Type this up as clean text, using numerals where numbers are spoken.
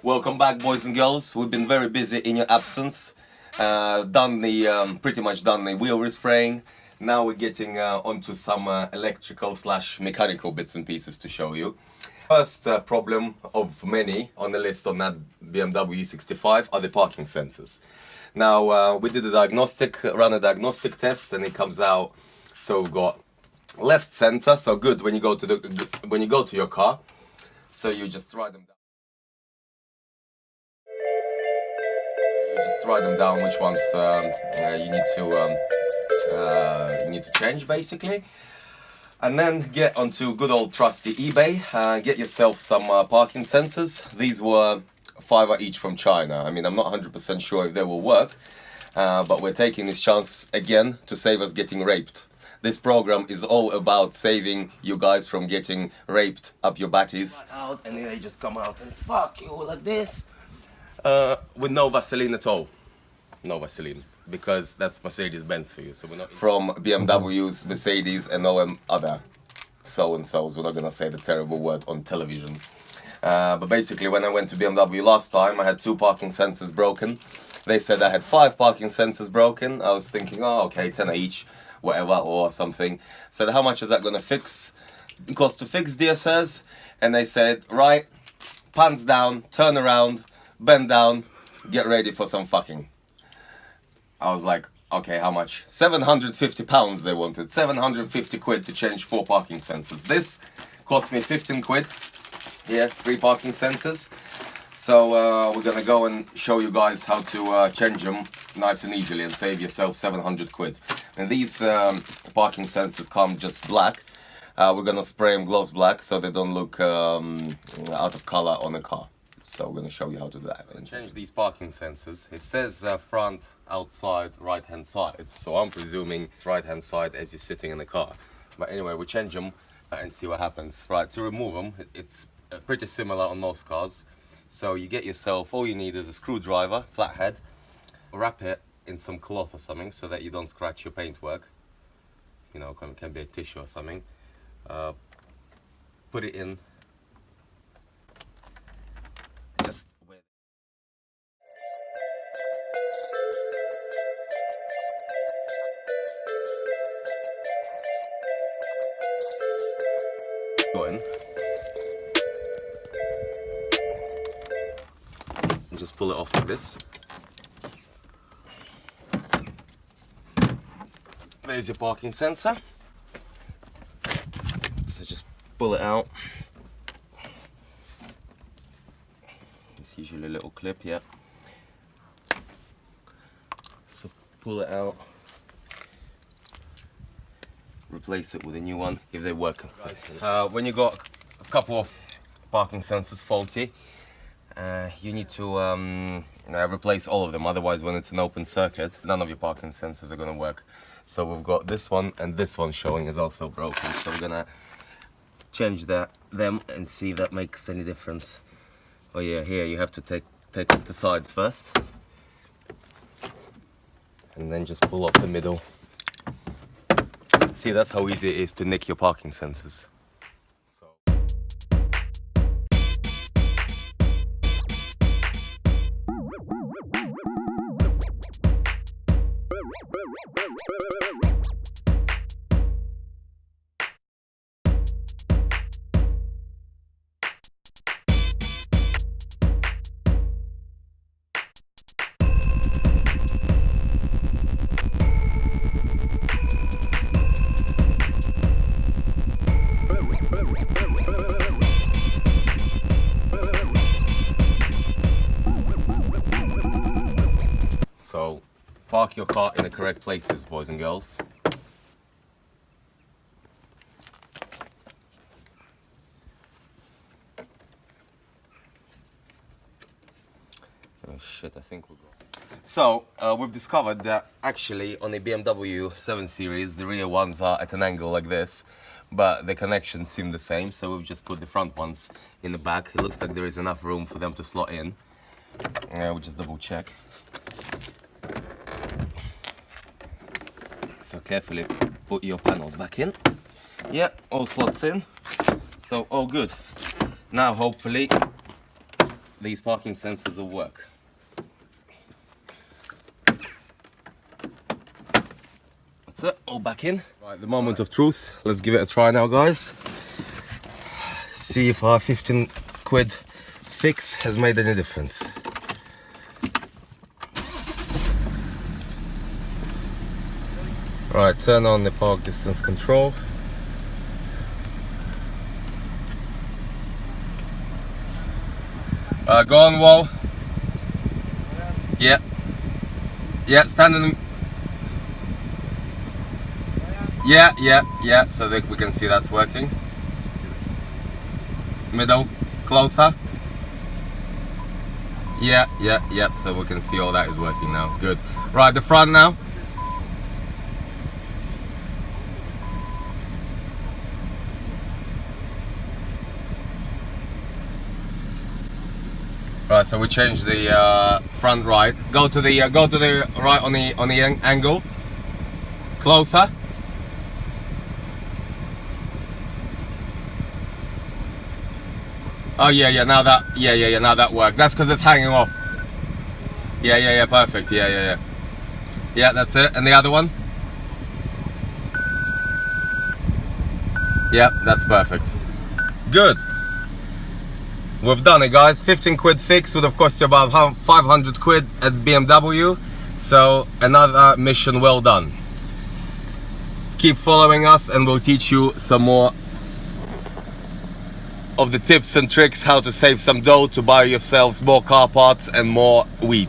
Welcome back, boys and girls. We've been very busy in your absence. Pretty much done the wheel respraying. Now we're getting onto some electrical / mechanical bits and pieces to show you. First problem of many on the list on that BMW 65 are the parking sensors. Now we did run a diagnostic test, and it comes out. So we've got left center, so good when you go to your car. So you just write them down. Which ones you need to change, basically. And then get onto good old trusty eBay, get yourself some parking sensors. These were $5 each from China. I mean, I'm not 100% sure if they will work, but we're taking this chance again to save us getting raped. This program is all about saving you guys from getting raped up your batties. Out, and then they just come out and fuck you like this. With no Vaseline at all. No Vaseline. Because that's Mercedes-Benz for you. So we're not from BMWs, Mercedes, and no other so-and-sos. We're not going to say the terrible word on television. But basically, when I went to BMW last time, I had 2 parking sensors broken. They said I had 5 parking sensors broken. I was thinking, oh, okay, 10 each, whatever, or something. Said, how much is that going to fix? It cost to fix, dear sirs. And they said, right, pants down, turn around, bend down, get ready for some fucking. I was like, okay, how much? £750 they wanted. 750 quid to change 4 parking sensors. This cost me 15 quid. Yeah, 3 parking sensors. So we're gonna go and show you guys how to change them nice and easily and save yourself 700 quid. And these parking sensors come just black. We're gonna spray them gloss black so they don't look out of color on a car. So we're going to show you how to do that. And change these parking sensors. It says front, outside, right hand side. So I'm presuming it's right hand side as you're sitting in the car. But anyway, we change them and see what happens. Right, to remove them, it's pretty similar on most cars. So you get yourself, all you need is a screwdriver, flathead. Wrap it in some cloth or something so that you don't scratch your paintwork. You know, can be a tissue or something. Put it in. Go in. And just pull it off like this. There's your parking sensor. So just pull it out. It's usually a little clip, yeah. So pull it out. Replace it with a new one if they work. When you got a couple of parking sensors faulty, you need to replace all of them. Otherwise, when it's an open circuit, none of your parking sensors are going to work. So we've got this one and this one showing is also broken. So we're gonna change them and see if that makes any difference. Oh yeah, here you have to take off the sides first, and then just pull off the middle. See, that's how easy it is to nick your parking sensors. So, park your car in the correct places, boys and girls. Oh shit, I think we'll go. So, we've discovered that actually on the BMW 7 Series, the rear ones are at an angle like this, but the connections seem the same, so we've just put the front ones in the back. It looks like there is enough room for them to slot in. We'll just double check. So carefully put your panels back in. Yeah, all slots in. So all good. Now hopefully these parking sensors will work. That's it, all back in. Right, the moment of truth. Let's give it a try now, guys. See if our 15 quid fix has made any difference. Right, turn on the park distance control. Go on, wall. Yeah. Yeah, stand in the... Yeah, so that we can see that's working. Middle, closer. Yeah, so we can see all that is working now. Good. Right, the front now. Right, so we change the front right. Go to the right on the angle. Closer. Oh yeah, now that now that worked. That's because it's hanging off. Yeah, perfect. Yeah, that's it. And the other one. Yeah, that's perfect. Good. We've done it, guys. 15 quid fix would have cost you about 500 quid at BMW. So another mission well done. Keep following us and we'll teach you some more of the tips and tricks how to save some dough to buy yourselves more car parts and more weed.